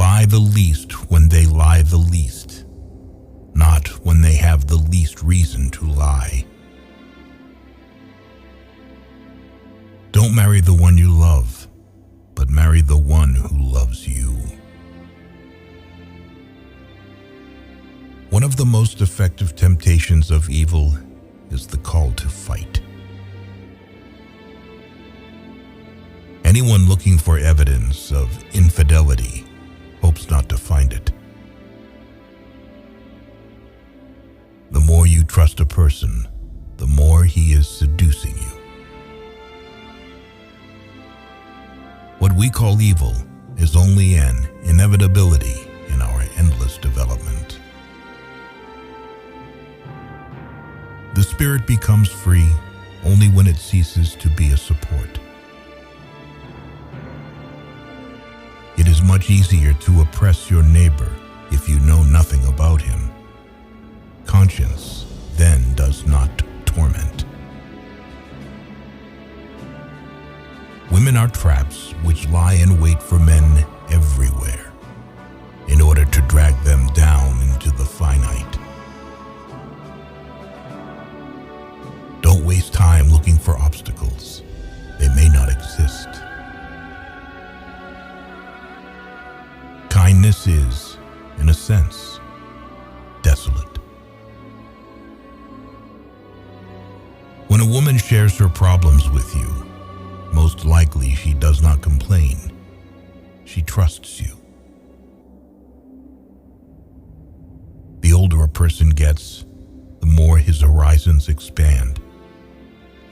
lie the least when they lie the least, not when they have the least reason to lie. Don't marry the one you love, but marry the one who loves you. One of the most effective temptations of evil is the call to fight. Anyone looking for evidence of infidelity hopes not to find it. The more you trust a person, the more he is seducing you. What we call evil is only an inevitability in our endless development. The spirit becomes free only when it ceases to be a support. It is much easier to oppress your neighbor if you know nothing about him. Conscience then does not torment. Women are traps which lie in wait for men everywhere in order to drag them down into the finite. Don't waste time looking for obstacles. They may not exist. Kindness is, in a sense, desolate. When a woman shares her problems with you, most likely she does not complain. She trusts you. The older a person gets, the more his horizons expand,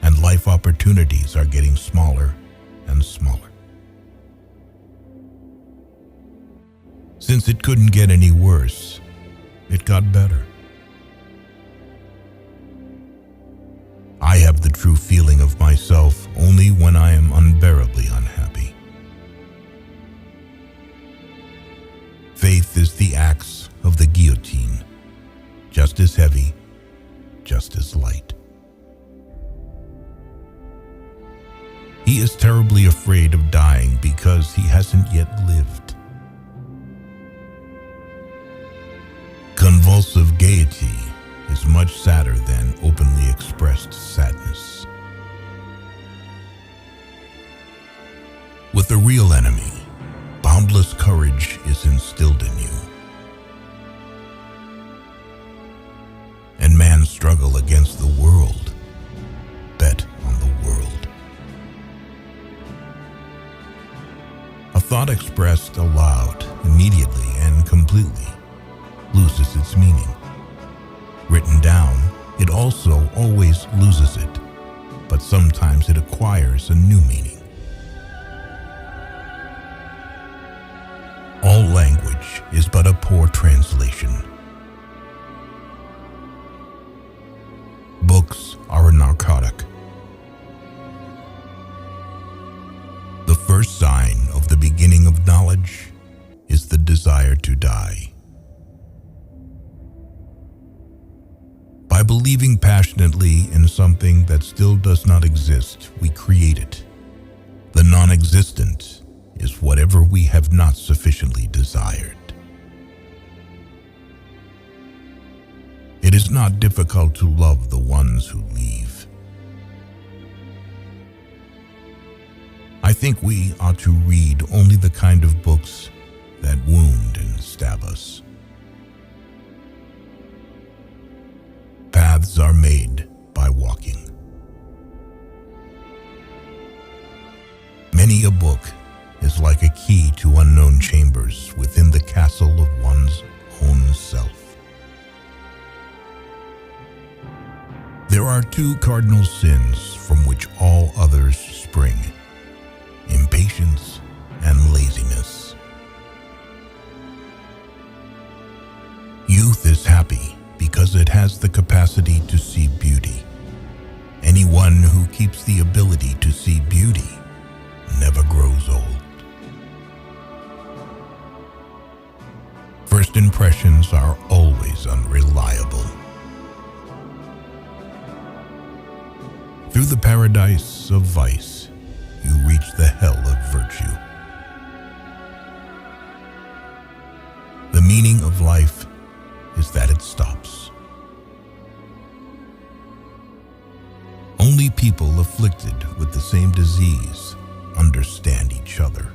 and life opportunities are getting smaller and smaller. Since it couldn't get any worse, it got better. I have the true feeling of myself only when I am unbearably unhappy. Faith is the axe of the guillotine, just as heavy, just as light. He is terribly afraid of dying because he hasn't yet lived. Convulsive gaiety is much sadder than openly expressed sadness. With a real enemy, boundless courage is instilled in you. And man's struggle against the world, bet on the world. A thought expressed aloud, immediately and completely, loses its meaning. Written down, it also always loses it, but sometimes it acquires a new meaning. All language is but a poor translation. Books are a narcotic. The first sign of the beginning of knowledge is the desire to die. By believing passionately in something that still does not exist, we create it. The non-existent is whatever we have not sufficiently desired. It is not difficult to love the ones who leave. I think we ought to read only the kind of books that wound and stab us. Paths are made by walking. Many a book is like a key to unknown chambers within the castle of one's own self. There are two cardinal sins from which all others spring: impatience and laziness. Youth is happy because it has the capacity to see beauty. Anyone who keeps the ability to see beauty never grows old. First impressions are always unreliable. Through the paradise of vice, you reach the hell of virtue. of life is that it stops. Only people afflicted with the same disease understand each other.